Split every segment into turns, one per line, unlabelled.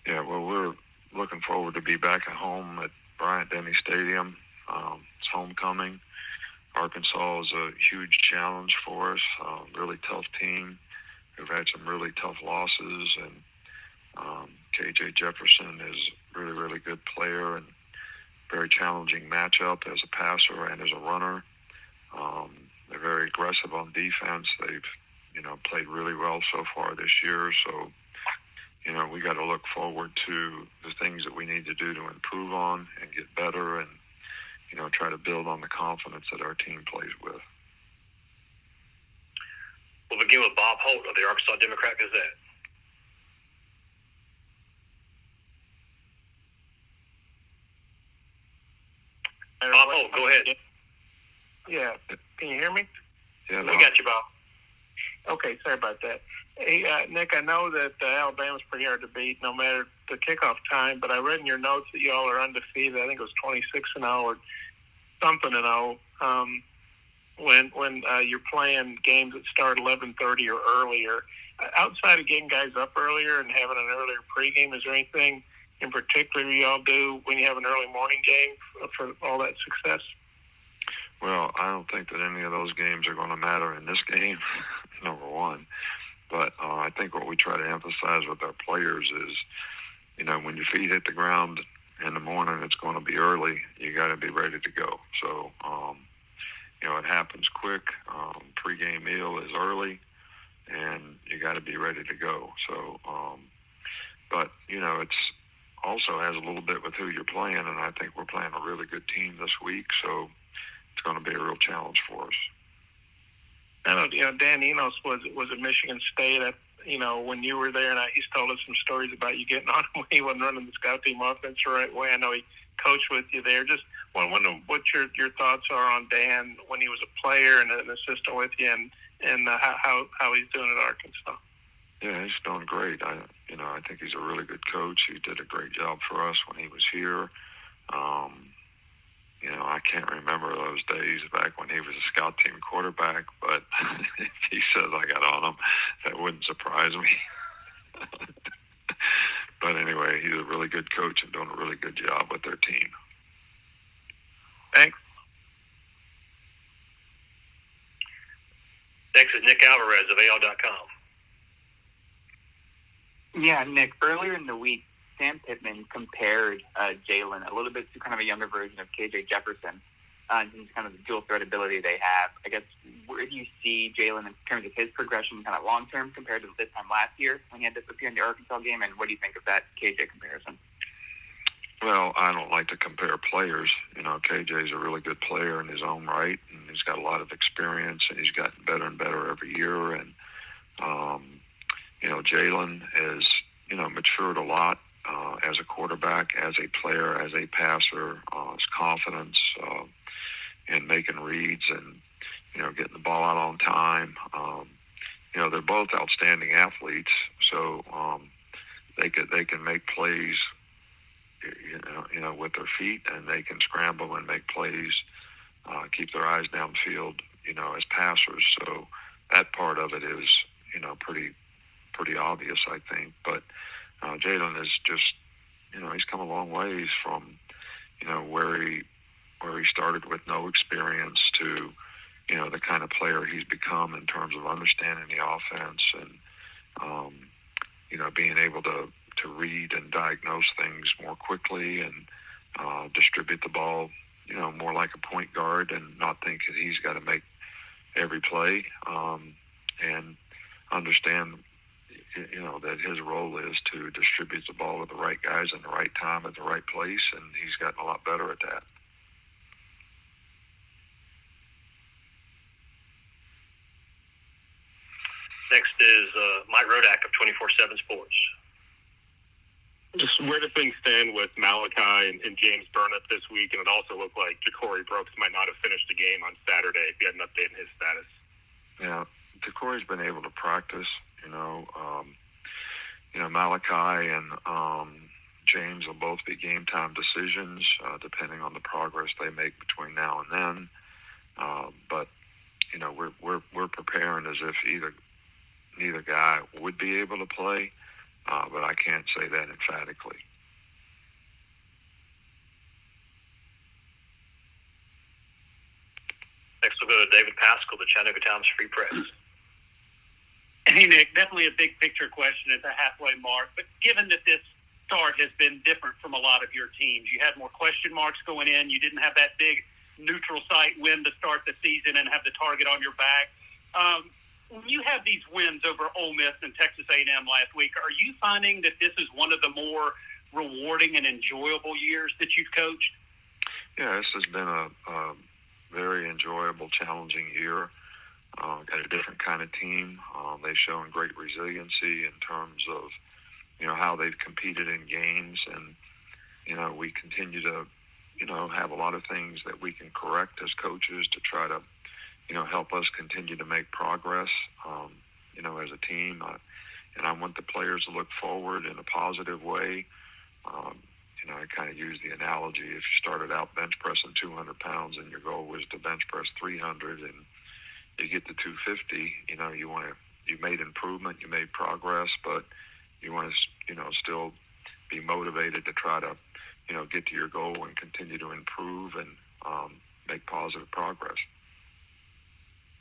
Yeah, well, we're looking forward to be back at home at Bryant-Denny Stadium. It's homecoming. Arkansas is a huge challenge for us. Really tough team. We've had some really tough losses, and KJ Jefferson is really, really good player and very challenging matchup as a passer and as a runner. They're very aggressive on defense. They've, played really well so far this year. So, we got to look forward to the things that we need to do to improve on and get better and, try to build on the confidence that our team plays with.
We'll begin with Bob Holt of the Arkansas Democrat Gazette. Bob Holt, go ahead.
Yeah, can you hear me?
Yeah,
we got you, Bob.
Okay, sorry about that. Hey, Nick, I know that Alabama's pretty hard to beat no matter the kickoff time, but I read in your notes that y'all are undefeated. I think it was 26-0 or something and 0. When you're playing games that start 11:30 or earlier. Outside of getting guys up earlier and having an earlier pregame, is there anything in particular y'all do when you have an early morning game for all that success?
Well, I don't think that any of those games are going to matter in this game, number one. But I think what we try to emphasize with our players is, when your feet hit the ground in the morning, it's going to be early. You got to be ready to go. So, it happens quick. Pre-game meal is early, and you got to be ready to go. So, but, it's also has a little bit with who you're playing, and I think we're playing a really good team this week. So it's going to be a real challenge for us.
I know, Dan Enos was at Michigan State. When you were there, and he's told us some stories about you getting on him when he wasn't running the scout team offense the right way. I know he coached with you there. Just wonder what your thoughts are on Dan when he was a player and an assistant with you, and how he's doing at Arkansas.
Yeah, he's doing great. I think he's a really good coach. He did a great job for us when he was here. I can't remember those days back when he was a scout team quarterback, but if he says I got on him, that wouldn't surprise me. But anyway, he's a really good coach and doing a really good job with their team.
Thanks.
Next is Nick Alvarez of AL.com.
Yeah, Nick, earlier in the week, Sam Pittman compared Jalen a little bit to kind of a younger version of KJ Jefferson and kind of the dual threat ability they have. I guess, where do you see Jalen in terms of his progression kind of long-term compared to this time last year when he had to appear in the Arkansas game, and what do you think of that KJ comparison?
Well, I don't like to compare players. KJ's a really good player in his own right, and he's got a lot of experience, and he's gotten better and better every year. And, Jalen has, matured a lot as a quarterback, as a player, as a passer, his confidence in making reads and, getting the ball out on time. They're both outstanding athletes, so they can make plays with their feet, and they can scramble and make plays, keep their eyes downfield, as passers. So that part of it is, pretty obvious, I think. But Jalen is just, he's come a long ways from, where he started with no experience to, the kind of player he's become in terms of understanding the offense and, being able to read and diagnose things more quickly and distribute the ball, more like a point guard and not think that he's got to make every play, and understand, that his role is to distribute the ball to the right guys in the right time at the right place, and he's gotten a lot better at that.
Next is Mike Rodak of 24/7 Sports.
Just where do things stand with Malachi and James Burnett this week? And it also looked like Ja'Cory Brooks might not have finished the game on Saturday. If you had an update on his status.
Yeah, Ja'Cory's been able to practice. Malachi and James will both be game time decisions, depending on the progress they make between now and then. But we're preparing as if neither guy would be able to play. But I can't say that emphatically.
Next, we'll go to David Pascal, the Chattanooga Times Free Press.
Hey, Nick, definitely a big picture question at the halfway mark, but given that this start has been different from a lot of your teams, you had more question marks going in, you didn't have that big neutral site win to start the season and have the target on your back. When you have these wins over Ole Miss and Texas A&M last week, are you finding that this is one of the more rewarding and enjoyable years that you've coached?
Yeah, this has been a very enjoyable, challenging year. Got a different kind of team. They've shown great resiliency in terms of, how they've competed in games. And, we continue to, have a lot of things that we can correct as coaches to try to, help us continue to make progress, as a team. And I want the players to look forward in a positive way. I kind of use the analogy, if you started out bench pressing 200 pounds and your goal was to bench press 300 and you get to 250, you made improvement, you made progress, but you want to, still be motivated to try to, get to your goal and continue to improve and make positive progress.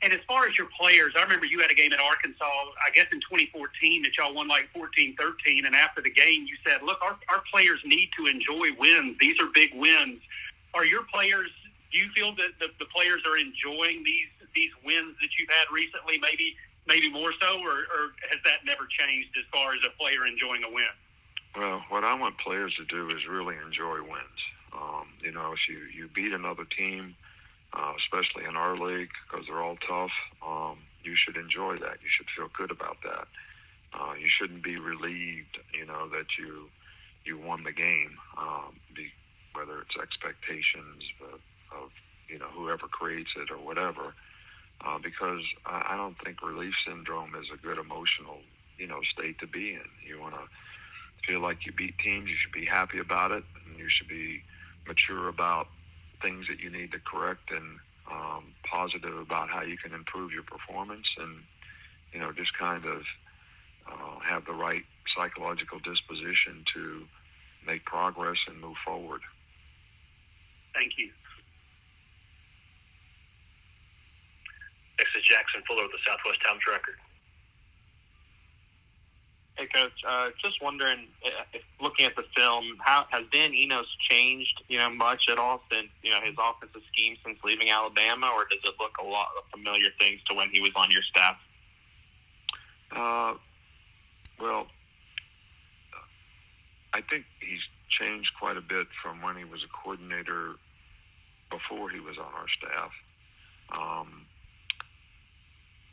And as far as your players, I remember you had a game at Arkansas, I guess in 2014, that y'all won like 14-13. And after the game, you said, look, our players need to enjoy wins. These are big wins. Are your players, do you feel that the players are enjoying these wins that you've had recently, maybe more so, or has that never changed as far as a player enjoying a win?
Well, what I want players to do is really enjoy wins. If you beat another team, especially in our league, because they're all tough, you should enjoy that. You should feel good about that. You shouldn't be relieved, that you won the game, whether it's expectations of whoever creates it or whatever, because I don't think relief syndrome is a good emotional, state to be in. You want to feel like you beat teams. You should be happy about it, and you should be mature about things that you need to correct and positive about how you can improve your performance and, just kind of have the right psychological disposition to make progress and move forward.
Thank you.
Next is Jackson Fuller with the Southwest Times Record.
Hey, Coach. Just wondering, if looking at the film, how has Dan Enos changed, much at all since, his offensive scheme since leaving Alabama, or does it look a lot of familiar things to when he was on your staff?
Well, I think he's changed quite a bit from when he was a coordinator before he was on our staff.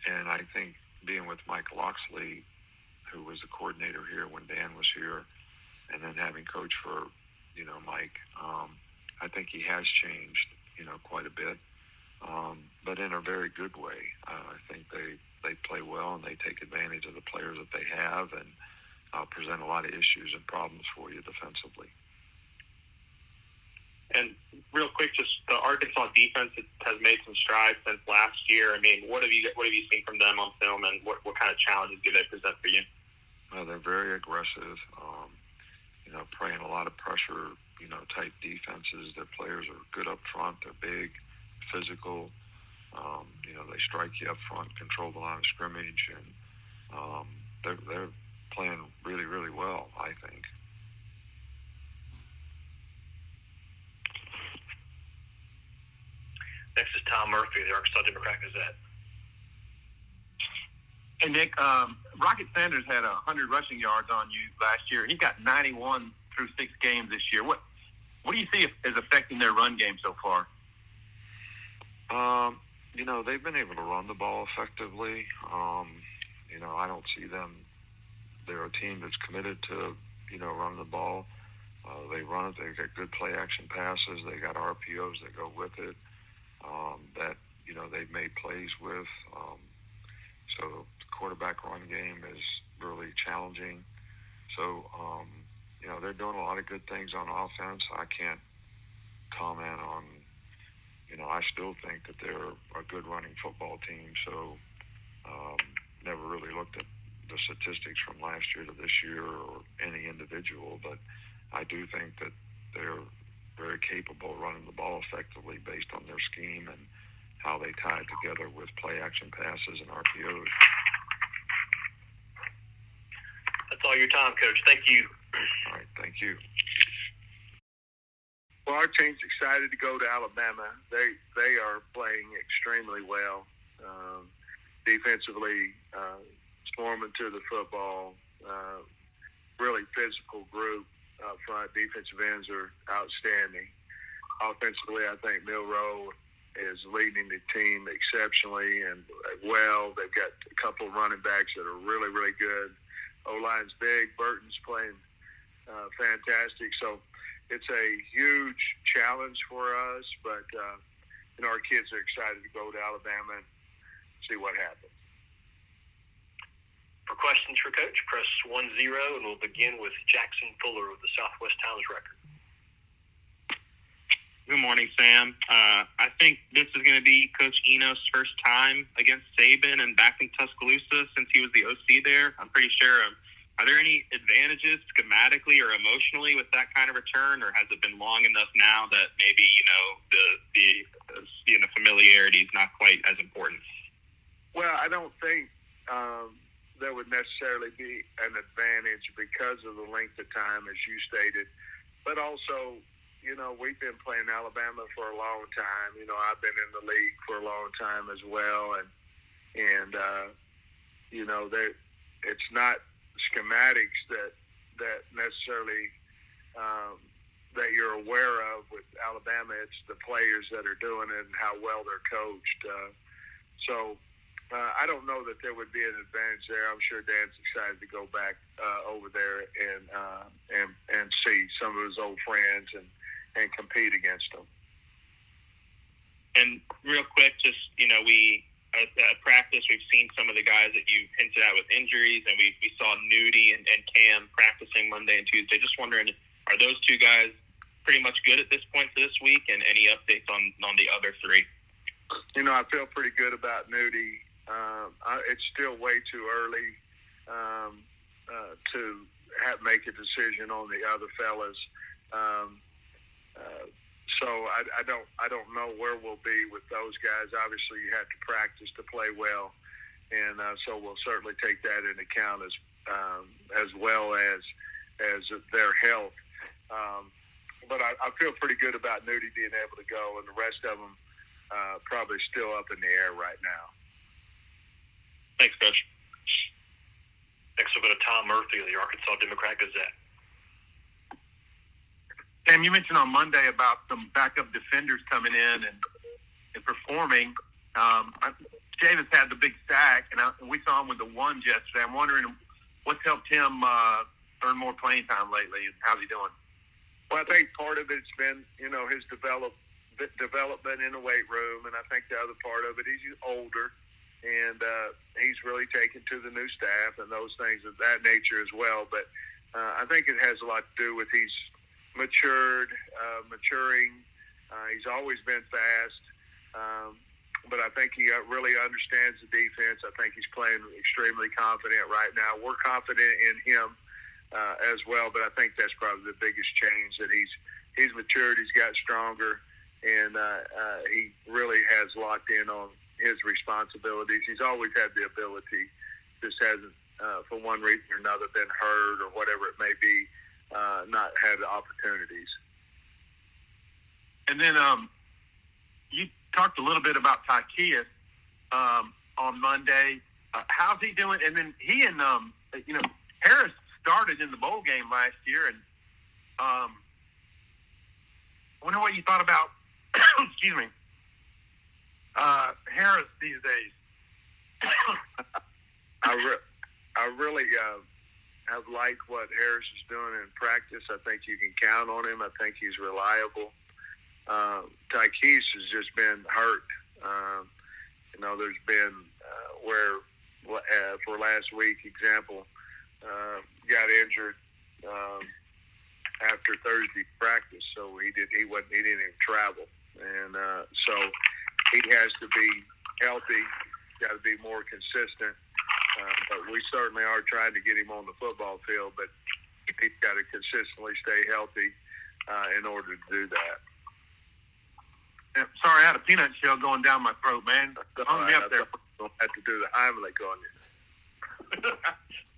And I think being with Mike Loxley, who was the coordinator here when Dan was here, and then having coached for, Mike, I think he has changed, quite a bit, but in a very good way. I think they play well and they take advantage of the players that they have and present a lot of issues and problems for you defensively.
And real quick, just the Arkansas defense has made some strides since last year. I mean, what have you seen from them on film, and what kind of challenges do they present for you?
Well, they're very aggressive, playing a lot of pressure, type defenses. Their players are good up front. They're big, physical. They strike you up front, control the line of scrimmage, and they're playing really, really well, I think.
Next is Tom Murphy, the Arkansas Democrat-Gazette.
Hey, Nick, Rocket Sanders had 100 rushing yards on you last year. He got 91 through 6 games this year. What do you see as affecting their run game so far?
They've been able to run the ball effectively. I don't see them. They're a team that's committed to, running the ball. They run it. They've got good play action passes. They got RPOs that go with it. That they've made plays with. So the quarterback run game is really challenging. So they're doing a lot of good things on offense. I can't comment on. I still think that they're a good running football team. So never really looked at the statistics from last year to this year or any individual, but I do think that they're very capable of running the ball effectively based on their scheme and how they tie it together with play-action passes and RPOs.
That's all your time, Coach. Thank you.
All right, thank you.
Well, our team's excited to go to Alabama. They are playing extremely well. Defensively, swarming to the football. Really physical group up front. Defensive ends are outstanding. Offensively, I think Milroe is leading the team exceptionally and well. They've got a couple of running backs that are really, really good. O-line's big. Burton's playing fantastic. So it's a huge challenge for us, but our kids are excited to go to Alabama and see what happens.
For questions for Coach, press 10, and we'll begin with Jackson Fuller of the Southwest Times-Record.
Good morning, Sam. I think this is going to be Coach Eno's first time against Saban and back in Tuscaloosa since he was the OC there. I'm pretty sure. Are there any advantages schematically or emotionally with that kind of return, or has it been long enough now that maybe the familiarity is not quite as important?
Well, I don't think there would necessarily be an advantage because of the length of time, as you stated, but also, we've been playing Alabama for a long time. I've been in the league for a long time as well, and it's not schematics that necessarily that you're aware of with Alabama. It's the players that are doing it and how well they're coached. I don't know that there would be an advantage there. I'm sure Dan's excited to go back over there and see some of his old friends and compete against them.
And real quick, just we at practice we've seen some of the guys that you hinted at with injuries, and we saw Nudie and Cam practicing Monday and Tuesday. Just wondering, are those two guys pretty much good at this point for this week? And any updates on the other three?
I feel pretty good about Nudie. It's still way too early to make a decision on the other fellas. So I don't know where we'll be with those guys. Obviously, you have to practice to play well, and so we'll certainly take that into account as well as their health. But I feel pretty good about Nudie being able to go, and the rest of them probably still up in the air right now.
Thanks, Coach.
Next, we'll go to Tom Murphy of the Arkansas Democrat-Gazette.
Sam, you mentioned on Monday about some backup defenders coming in and performing. Chavis had the big sack, and we saw him with the ones yesterday. I'm wondering what's helped him earn more playing time lately, and how's he doing?
Well, I think part of it's been, his development in the weight room, and I think the other part of it, he's older, and he's really taken to the new staff and those things of that nature as well. But I think it has a lot to do with he's maturing. He's always been fast, but I think he really understands the defense. I think he's playing extremely confident right now. We're confident in him as well, but I think that's probably the biggest change, that he's matured, he's got stronger, and he really has locked in on his responsibilities. He's always had the ability, just hasn't, for one reason or another, been hurt or whatever it may be, not had the opportunities.
And then you talked a little bit about Tykeus on Monday. How's he doing? And then he and Harris started in the bowl game last year, and I wonder what you thought about excuse me, Harris these days.
I really have liked what Harris is doing in practice. I think you can count on him. I think he's reliable. Tykees has just been hurt. There's been where for last week, example, got injured after Thursday practice, so he didn't even travel, and so he has to be healthy. Got to be more consistent. but we certainly are trying to get him on the football field. But he's got to consistently stay healthy in order to do that.
Yeah, sorry, I had a peanut shell going down my throat, man. Hung me up there.
Don't have to do the Heimlich on you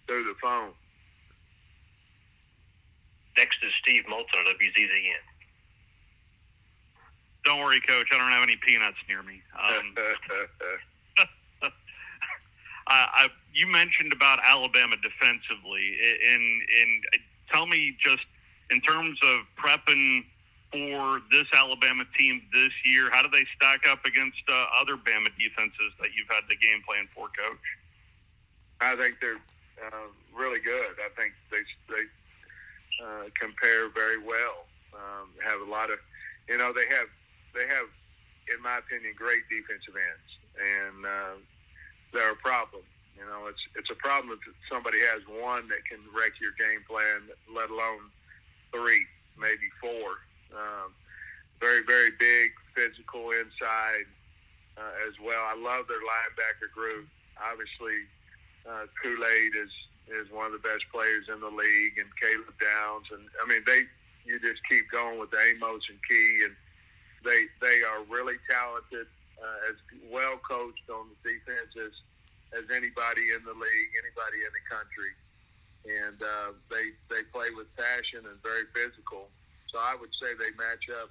through the phone.
Next is Steve Moulton on WZZN.
Don't worry, Coach. I don't have any peanuts near me. You mentioned about Alabama defensively, and tell me just in terms of prepping for this Alabama team this year, how do they stack up against other Bama defenses that you've had the game plan for, Coach?
I think they're really good. I think they compare very well. Have a lot of, they have, in my opinion, great defensive ends, and they're a problem. It's a problem if somebody has one that can wreck your game plan, let alone three, maybe four. Very, very big, physical inside as well. I love their linebacker group. Obviously, Kool-Aid is one of the best players in the league, and Caleb Downs. And, you just keep going with Amos and Key, and they are really talented, as well coached on the defense as anybody in the league, anybody in the country. And they play with passion and very physical. So I would say they match up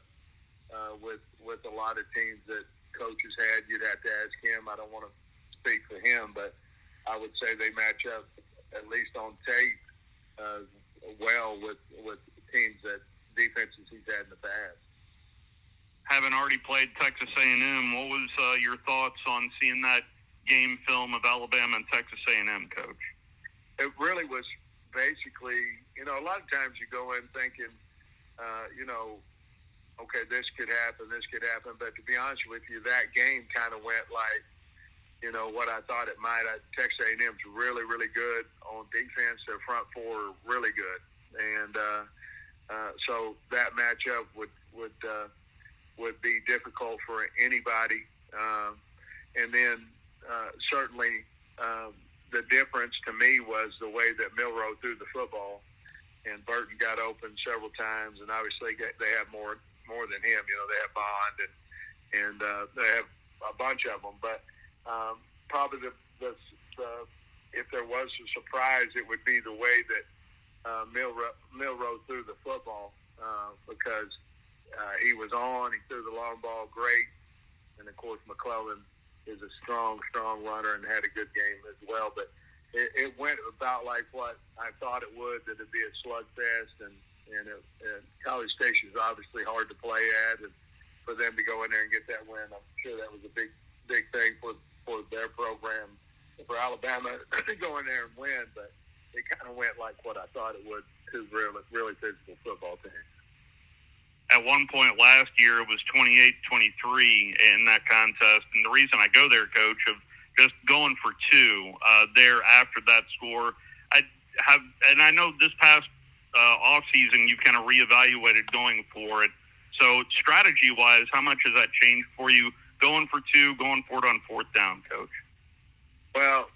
with a lot of teams that Coach has had. You'd have to ask him. I don't want to speak for him, but I would say they match up, at least on tape, well with teams that defenses he's had in the past.
Having already played Texas A&M, what was your thoughts on seeing that game film of Alabama and Texas A&M, Coach?
It really was basically, a lot of times you go in thinking, okay, this could happen. But to be honest with you, that game kind of went like, what I thought it might. Texas A&M's really, really good on defense. Their front four are really good. And so that matchup would be difficult for anybody. And then certainly the difference to me was the way that Milroe threw the football, and Burton got open several times, and obviously they have more than him. They have Bond and they have a bunch of them. But probably the if there was a surprise, it would be the way that Milroe threw the football because he was on. He threw the long ball great, and of course McClellan is a strong runner and had a good game as well. But it went about like what I thought it would, that it'd be a slugfest, and College Station is obviously hard to play at, and for them to go in there and get that win, I'm sure that was a big thing for their program. For Alabama to go in there and win, but it kind of went like what I thought it would, two really physical football teams.
At one point last year, it was 28-23 in that contest. And the reason I go there, Coach, of just going for two there after that score, and I know this past offseason you've kind of reevaluated going for it. So strategy-wise, how much has that changed for you going for two, going for it on fourth down, Coach?
Well,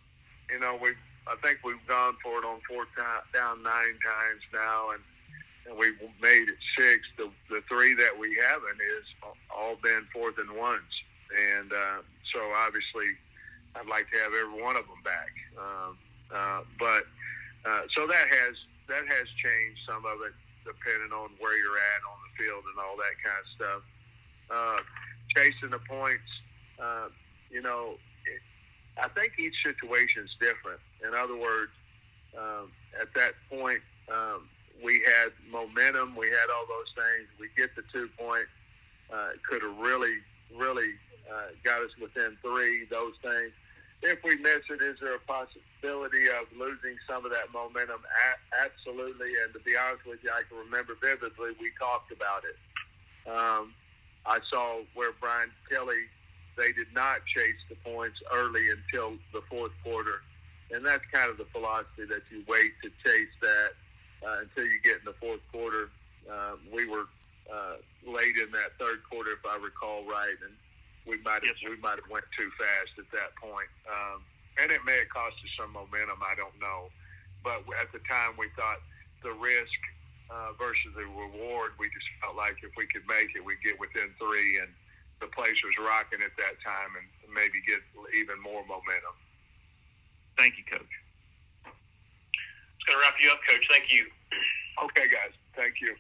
I think we've gone for it on fourth down 9 times now, and we've made it 6. The 3 that we haven't is all been 4th and 1s, and so obviously I'd like to have every one of them back. But so that has changed some of it, depending on where you're at on the field and all that kind of stuff. Chasing the points, I think each situation is different. In other words, at that point, we had momentum. We had all those things. We get the 2 point. Could have really got us within 3, those things. If we miss it, is there a possibility of losing some of that momentum? Absolutely. And to be honest with you, I can remember vividly we talked about it. I saw where Brian Kelly, they did not chase the points early until the fourth quarter. And that's kind of the philosophy, that you wait to chase that until you get in the fourth quarter. We were late in that third quarter, if I recall right, and we might have went too fast at that point. And it may have cost us some momentum. I don't know. But at the time, we thought the risk versus the reward, we just felt like if we could make it, we'd get within 3. And the place was rocking at that time and maybe get even more momentum.
Thank you, Coach.
It's going to wrap you up, Coach. Thank you.
Okay, guys. Thank you.